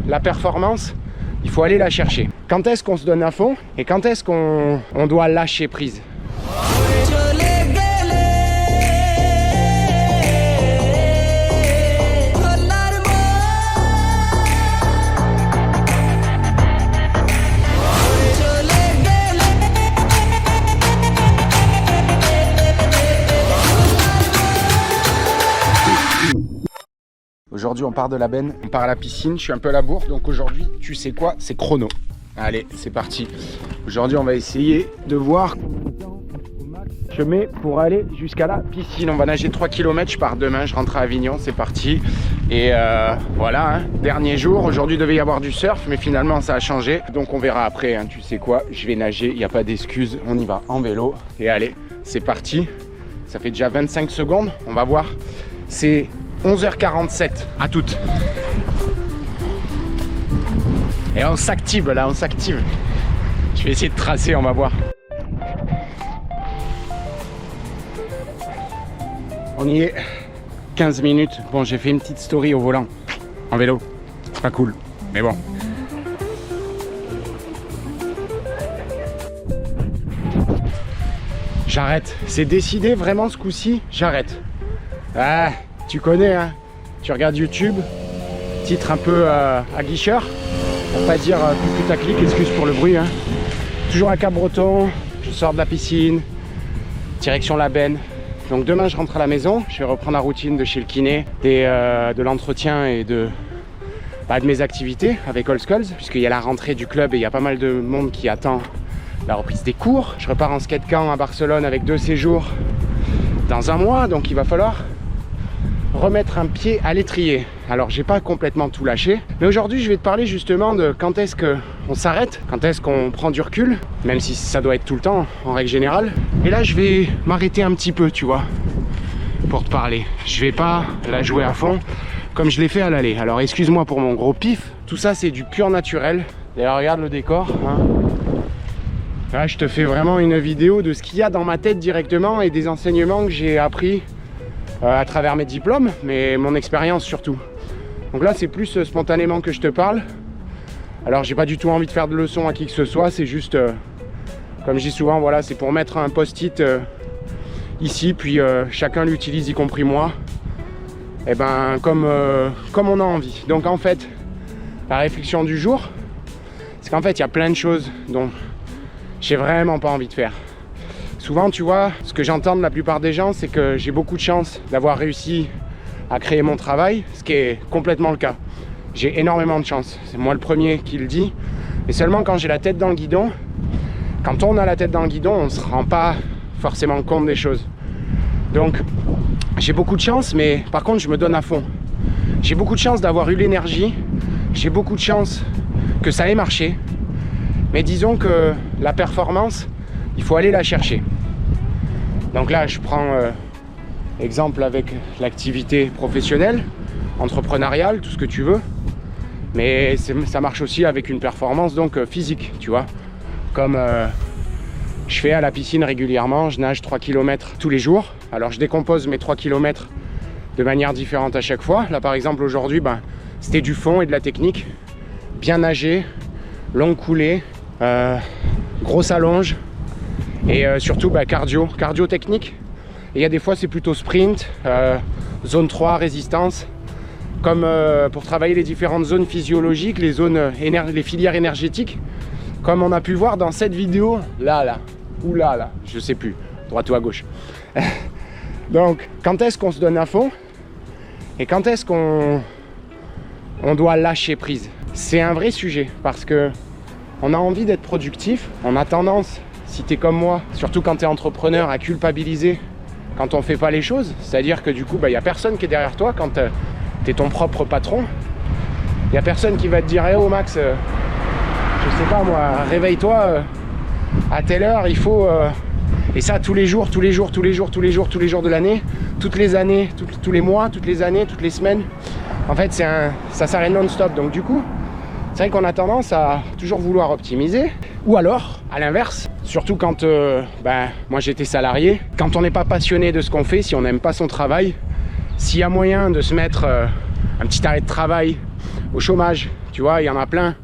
la performance, il faut aller la chercher. Quand est-ce qu'on se donne à fond et quand est-ce qu'on doit lâcher prise? Aujourd'hui, on part de la benne, on part à la piscine, je suis un peu à la bourre, donc aujourd'hui, tu sais quoi, c'est chrono. Allez, c'est parti. Aujourd'hui, on va essayer de voir combien de temps je mets pour aller jusqu'à la piscine. On va nager 3 km, je pars demain, je rentre à Avignon, c'est parti. Et voilà, hein, dernier jour, aujourd'hui devait y avoir du surf, mais finalement ça a changé. Donc on verra après, hein, tu sais quoi, je vais nager, il n'y a pas d'excuse, on y va en vélo. Et allez, c'est parti. Ça fait déjà 25 secondes, on va voir. C'est 11h47, à toutes. Et on s'active là, on s'active. Je vais essayer de tracer, on va voir. On y est, 15 minutes. Bon, j'ai fait une petite story au volant, en vélo. C'est pas cool, mais bon. J'arrête, c'est décidé vraiment ce coup-ci, j'arrête. Ah, tu connais, hein, tu regardes YouTube, titre un peu aguicheur, pour pas dire putaclic, excuse pour le bruit. Hein. Toujours à Cap-Breton, je sors de la piscine, direction la benne. Donc demain je rentre à la maison, je vais reprendre la routine de chez le kiné, de l'entretien et de mes activités avec Old Skulls, puisqu'il y a la rentrée du club et il y a pas mal de monde qui attend la reprise des cours. Je repars en skate camp à Barcelone avec 2 séjours dans un mois, donc il va falloir remettre un pied à l'étrier. Alors j'ai pas complètement tout lâché, mais aujourd'hui je vais te parler justement de quand est-ce qu'on s'arrête, quand est-ce qu'on prend du recul, même si ça doit être tout le temps en règle générale. Et là je vais m'arrêter un petit peu, tu vois, pour te parler. Je vais pas la jouer à fond comme je l'ai fait à l'aller. Alors excuse-moi pour mon gros pif, tout ça c'est du pur naturel. D'ailleurs regarde le décor, hein. Là je te fais vraiment une vidéo de ce qu'il y a dans ma tête directement et des enseignements que j'ai appris à travers mes diplômes, mais mon expérience surtout. Donc là c'est plus spontanément que je te parle. Alors j'ai pas du tout envie de faire de leçons à qui que ce soit, c'est juste comme je dis souvent, voilà, c'est pour mettre un post-it ici, puis chacun l'utilise, y compris moi, et ben comme on a envie. Donc en fait la réflexion du jour, c'est qu'en fait il y a plein de choses dont j'ai vraiment pas envie de faire. Souvent, tu vois, ce que j'entends de la plupart des gens, c'est que j'ai beaucoup de chance d'avoir réussi à créer mon travail, ce qui est complètement le cas. J'ai énormément de chance, c'est moi le premier qui le dit. Mais seulement quand j'ai la tête dans le guidon, quand on a la tête dans le guidon, on ne se rend pas forcément compte des choses. Donc, j'ai beaucoup de chance, mais par contre, je me donne à fond. J'ai beaucoup de chance d'avoir eu l'énergie, j'ai beaucoup de chance que ça ait marché. Mais disons que la performance, il faut aller la chercher. Donc là, je prends exemple avec l'activité professionnelle, entrepreneuriale, tout ce que tu veux. Mais ça marche aussi avec une performance donc physique, tu vois. Comme je fais à la piscine régulièrement, je nage 3 km tous les jours. Alors je décompose mes 3 km de manière différente à chaque fois. Là par exemple aujourd'hui, c'était du fond et de la technique. Bien nager, longue coulée, grosse allonge. Et surtout cardio technique. Et il y a des fois c'est plutôt sprint, zone 3, résistance. Comme pour travailler les différentes zones physiologiques, les filières énergétiques. Comme on a pu voir dans cette vidéo, là, ou là, je sais plus, droite ou à gauche. Donc quand est-ce qu'on se donne à fond et quand est-ce qu'on doit lâcher prise? C'est un vrai sujet parce que on a envie d'être productif, on a tendance, si tu es comme moi, surtout quand tu es entrepreneur, à culpabiliser quand on fait pas les choses. C'est-à-dire que du coup, il n'y a personne qui est derrière toi quand tu es ton propre patron. Il n'y a personne qui va te dire « Eh oh Max, je sais pas moi, réveille-toi, à telle heure, il faut... Et ça tous les jours de l'année, toutes les années, tous les mois, toutes les années, toutes les semaines. En fait, ça s'arrête non-stop. Donc du coup, c'est vrai qu'on a tendance à toujours vouloir optimiser. Ou alors, à l'inverse, surtout quand moi j'étais salarié, quand on n'est pas passionné de ce qu'on fait, si on n'aime pas son travail, s'il y a moyen de se mettre un petit arrêt de travail au chômage, Tu vois, il y en a plein.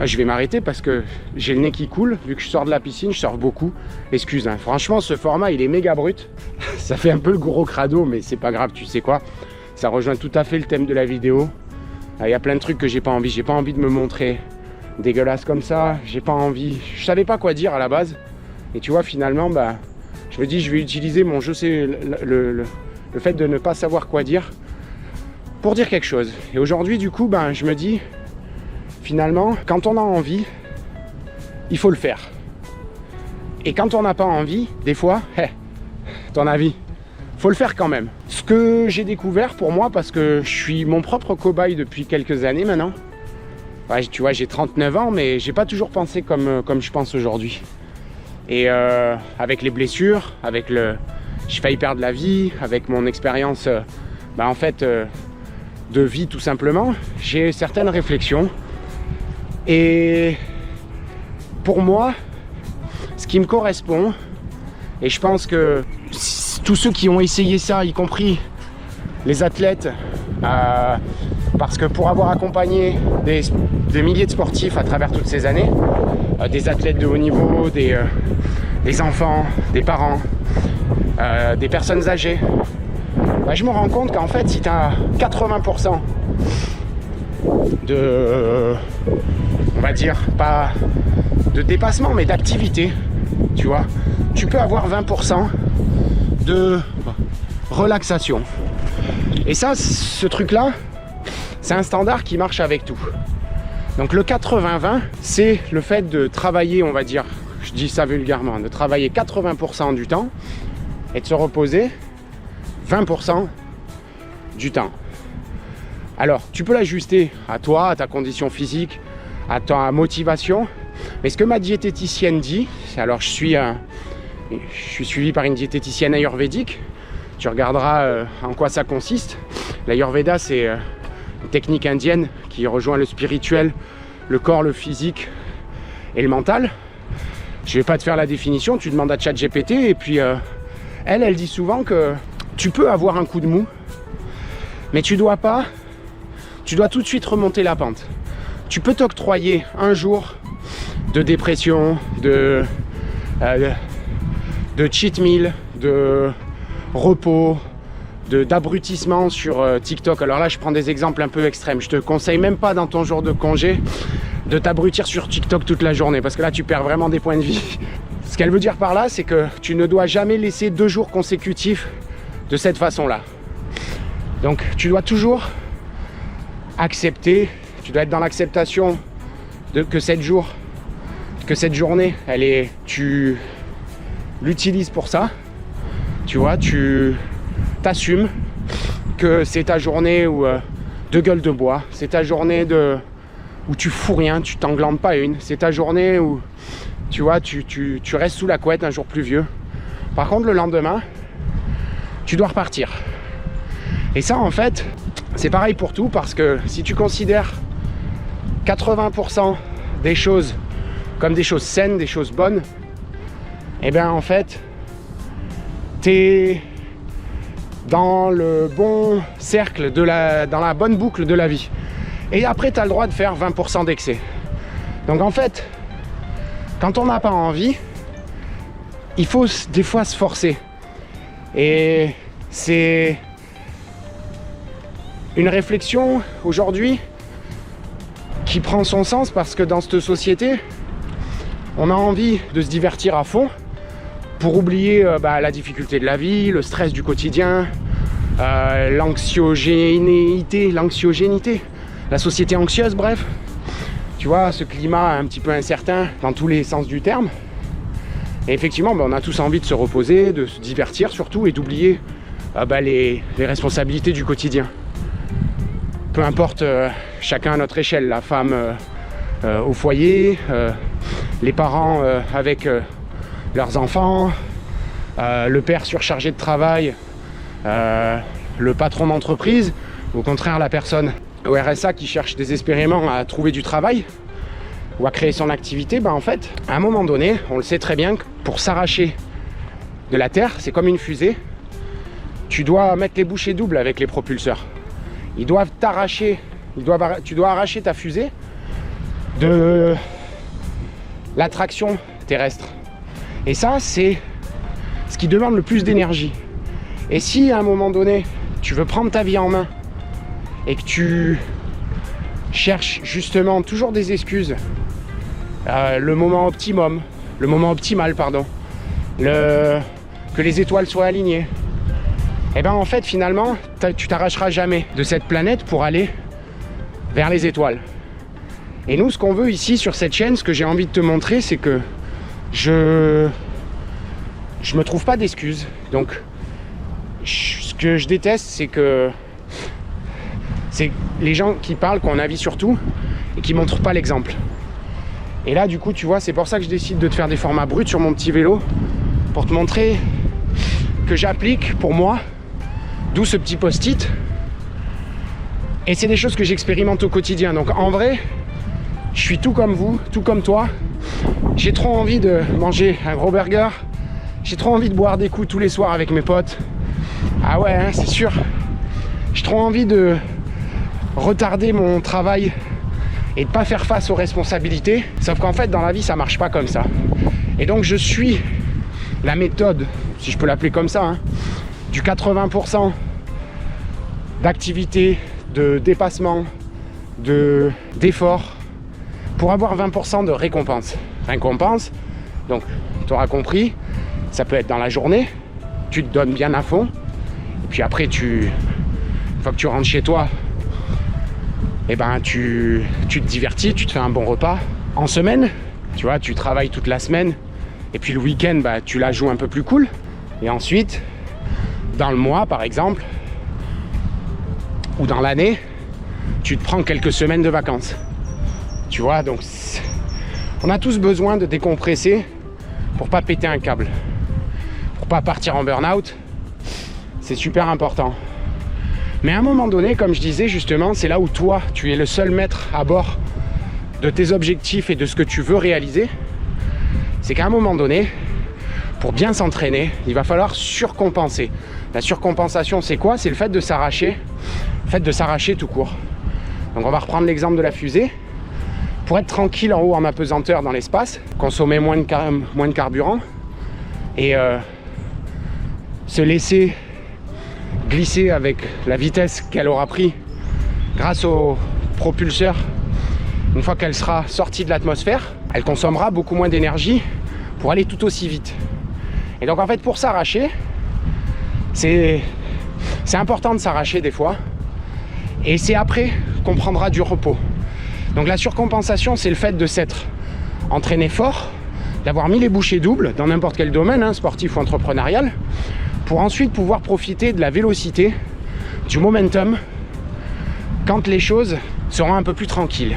Je vais m'arrêter parce que j'ai le nez qui coule. Vu que je sors de la piscine, je sors beaucoup. Excuse, hein. Franchement, ce format, il est méga brut. Ça fait un peu le gros crado, mais c'est pas grave, tu sais quoi. Ça rejoint tout à fait le thème de la vidéo. Il y a plein de trucs que j'ai pas envie. J'ai pas envie de me montrer dégueulasse comme ça. J'ai pas envie. Je savais pas quoi dire à la base. Et tu vois, finalement, bah, je me dis, je vais utiliser mon je sais, le fait de ne pas savoir quoi dire pour dire quelque chose. Et aujourd'hui, du coup, ben, je me dis, finalement, quand on a envie, il faut le faire. Et quand on n'a pas envie, des fois, ton avis, faut le faire quand même. Ce que j'ai découvert pour moi, parce que je suis mon propre cobaye depuis quelques années maintenant. Ouais, tu vois, j'ai 39 ans, mais j'ai pas toujours pensé comme je pense aujourd'hui. Et avec les blessures, avec j'ai failli perdre la vie, avec mon expérience, en fait, de vie tout simplement, j'ai certaines réflexions. Et pour moi, ce qui me correspond, et je pense que tous ceux qui ont essayé ça, y compris les athlètes, parce que pour avoir accompagné des milliers de sportifs à travers toutes ces années, des athlètes de haut niveau, des enfants, des parents, des personnes âgées, je me rends compte qu'en fait, si tu as 80% de, on va dire, pas de dépassement, mais d'activité, tu vois, tu peux avoir 20% de relaxation. Et ça, ce truc-là, c'est un standard qui marche avec tout. Donc le 80-20, c'est le fait de travailler, on va dire, je dis ça vulgairement, de travailler 80% du temps et de se reposer 20% du temps. Alors, tu peux l'ajuster à toi, à ta condition physique, à ta motivation. Mais ce que ma diététicienne dit, alors je suis suivi par une diététicienne ayurvédique. Tu regarderas en quoi ça consiste. L'ayurveda, c'est une technique indienne qui rejoint le spirituel, le corps, le physique et le mental. Je ne vais pas te faire la définition, tu demandes à ChatGPT et puis elle dit souvent que tu peux avoir un coup de mou, mais tu dois tout de suite remonter la pente. Tu peux t'octroyer un jour de dépression, de cheat meal, de repos, d'abrutissement sur TikTok. Alors là, je prends des exemples un peu extrêmes. Je te conseille même pas dans ton jour de congé de t'abrutir sur TikTok toute la journée parce que là, tu perds vraiment des points de vie. Ce qu'elle veut dire par là, c'est que tu ne dois jamais laisser 2 jours consécutifs de cette façon-là. Donc, tu dois toujours accepter, tu dois être dans l'acceptation que cette journée, tu l'utilises pour ça. Tu vois, tu t'assumes que c'est ta journée de gueule de bois, c'est ta journée où tu fous rien, tu t'englandes pas une, c'est ta journée où tu vois, tu restes sous la couette un jour pluvieux. Par contre, le lendemain, tu dois repartir. Et ça, en fait, c'est pareil pour tout, parce que si tu considères 80% des choses comme des choses saines, des choses bonnes, et bien en fait, t'es dans le bon cercle, dans la bonne boucle de la vie. Et après, tu as le droit de faire 20% d'excès. Donc en fait, quand on n'a pas envie, il faut des fois se forcer. Et c'est une réflexion aujourd'hui qui prend son sens parce que dans cette société, on a envie de se divertir à fond pour oublier la difficulté de la vie, le stress du quotidien, l'anxiogénité, la société anxieuse, bref. Tu vois, ce climat un petit peu incertain dans tous les sens du terme. Et effectivement, on a tous envie de se reposer, de se divertir surtout et d'oublier les responsabilités du quotidien. Peu importe, chacun à notre échelle, la femme au foyer, les parents avec leurs enfants, le père surchargé de travail, le patron d'entreprise, au contraire la personne au RSA qui cherche désespérément à trouver du travail ou à créer son activité. En fait, à un moment donné, on le sait très bien que pour s'arracher de la terre, c'est comme une fusée, tu dois mettre les bouchées doubles avec les propulseurs. Ils doivent t'arracher tu dois arracher ta fusée de l'attraction terrestre. Et ça, c'est ce qui demande le plus d'énergie. Et si à un moment donné, tu veux prendre ta vie en main et que tu cherches justement toujours des excuses, le moment optimal, pardon, que les étoiles soient alignées, et ben en fait finalement tu t'arracheras jamais de cette planète pour aller vers les étoiles. Et nous, ce qu'on veut ici sur cette chaîne, ce que j'ai envie de te montrer, c'est que je me trouve pas d'excuses. Donc ce que je déteste, c'est les gens qui parlent, qui ont un avis sur tout et qui montrent pas l'exemple. Et là du coup tu vois, c'est pour ça que je décide de te faire des formats bruts sur mon petit vélo, pour te montrer que j'applique pour moi, d'où ce petit post-it. Et c'est des choses que j'expérimente au quotidien. Donc en vrai, je suis tout comme vous, tout comme toi. J'ai trop envie de manger un gros burger, j'ai trop envie de boire des coups tous les soirs avec mes potes. Ah ouais, hein, c'est sûr. J'ai trop envie de retarder mon travail et de pas faire face aux responsabilités. Sauf qu'en fait, dans la vie, ça marche pas comme ça. Et donc, je suis la méthode, si je peux l'appeler comme ça, hein, du 80% d'activité, de dépassement, d'effort, pour avoir 20% de récompense. Récompense, donc, tu auras compris, ça peut être dans la journée, tu te donnes bien à fond, et puis après, une fois que tu rentres chez toi, et ben tu te divertis, tu te fais un bon repas. En semaine, tu vois, tu travailles toute la semaine, et puis le week-end, bah, tu la joues un peu plus cool. Et ensuite, dans le mois par exemple, ou dans l'année, tu te prends quelques semaines de vacances. Tu vois, donc on a tous besoin de décompresser pour pas péter un câble, pour pas partir en burn-out. C'est super important. Mais à un moment donné, comme je disais justement, c'est là où toi, tu es le seul maître à bord de tes objectifs et de ce que tu veux réaliser. C'est qu'à un moment donné, pour bien s'entraîner, il va falloir surcompenser. La surcompensation, c'est quoi? C'est le fait de s'arracher, tout court. Donc on va reprendre l'exemple de la fusée. Pour être tranquille en haut en apesanteur dans l'espace, consommer moins de carburant et se laisser glisser avec la vitesse qu'elle aura pris grâce au propulseur. Une fois qu'elle sera sortie de l'atmosphère, elle consommera beaucoup moins d'énergie pour aller tout aussi vite. Et donc en fait, pour s'arracher, c'est important de s'arracher des fois, et c'est après qu'on prendra du repos. Donc la surcompensation, c'est le fait de s'être entraîné fort, d'avoir mis les bouchées doubles dans n'importe quel domaine, hein, sportif ou entrepreneurial, pour ensuite pouvoir profiter de la vélocité, du momentum, quand les choses seront un peu plus tranquilles.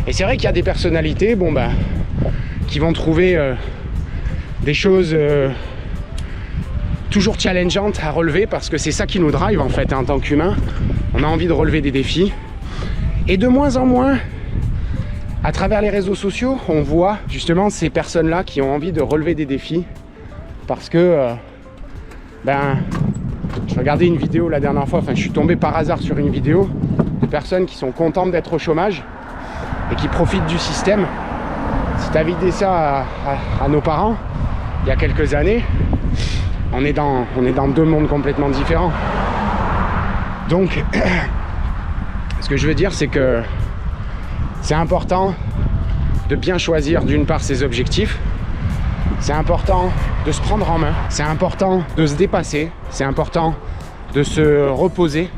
Et c'est vrai qu'il y a des personnalités qui vont trouver des choses toujours challengeantes à relever, parce que c'est ça qui nous drive en fait, hein, en tant qu'humain. On a envie de relever des défis. Et de moins en moins, à travers les réseaux sociaux, on voit justement ces personnes-là qui ont envie de relever des défis, parce que je regardais une vidéo la dernière fois, je suis tombé par hasard sur une vidéo de personnes qui sont contentes d'être au chômage et qui profitent du système. Si tu avais dit ça à nos parents il y a quelques années, on est dans deux mondes complètement différents. Donc ce que je veux dire, c'est que c'est important de bien choisir d'une part ses objectifs. C'est important de se prendre en main, c'est important de se dépasser, c'est important de se reposer,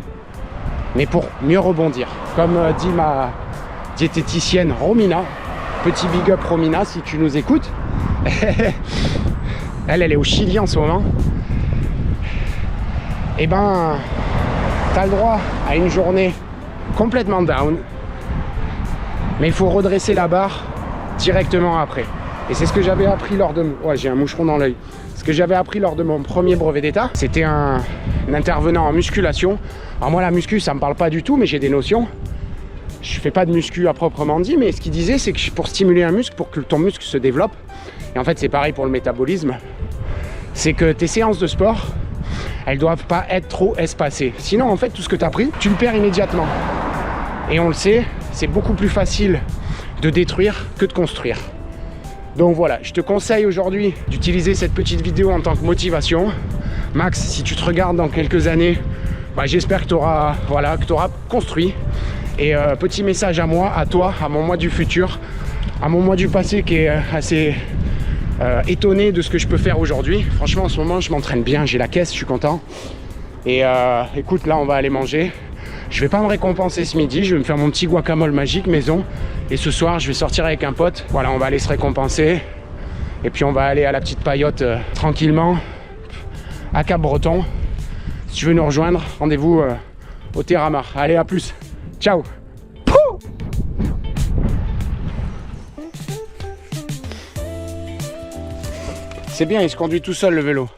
mais pour mieux rebondir. Comme dit ma diététicienne Romina, petit big up Romina si tu nous écoutes, elle est au Chili en ce moment, et t'as le droit à une journée complètement down, mais il faut redresser la barre directement après. Et c'est ce que j'avais appris lors de... Ouais, j'ai un moucheron dans l'œil. Ce que j'avais appris lors de mon premier brevet d'état, c'était un intervenant en musculation. Alors moi, la muscu, ça me parle pas du tout, mais j'ai des notions. Je fais pas de muscu à proprement dit, mais ce qu'il disait, c'est que pour stimuler un muscle, pour que ton muscle se développe, et en fait, c'est pareil pour le métabolisme, c'est que tes séances de sport, elles doivent pas être trop espacées. Sinon, en fait, tout ce que tu as pris, tu le perds immédiatement. Et on le sait, c'est beaucoup plus facile de détruire que de construire. Donc voilà, je te conseille aujourd'hui d'utiliser cette petite vidéo en tant que motivation. Max, si tu te regardes dans quelques années, bah, j'espère que tu auras, voilà, construit. Et petit message à moi, à toi, à mon moi du futur, à mon moi du passé qui est assez étonné de ce que je peux faire aujourd'hui. Franchement, en ce moment, je m'entraîne bien, j'ai la caisse, je suis content. Et écoute, là, on va aller manger. Je vais pas me récompenser ce midi, je vais me faire mon petit guacamole magique maison. Et ce soir, je vais sortir avec un pote. Voilà, on va aller se récompenser. Et puis on va aller à la petite paillote tranquillement à Cap-Breton. Si tu veux nous rejoindre, rendez-vous au Terramar. Allez, à plus. Ciao. C'est bien, il se conduit tout seul le vélo.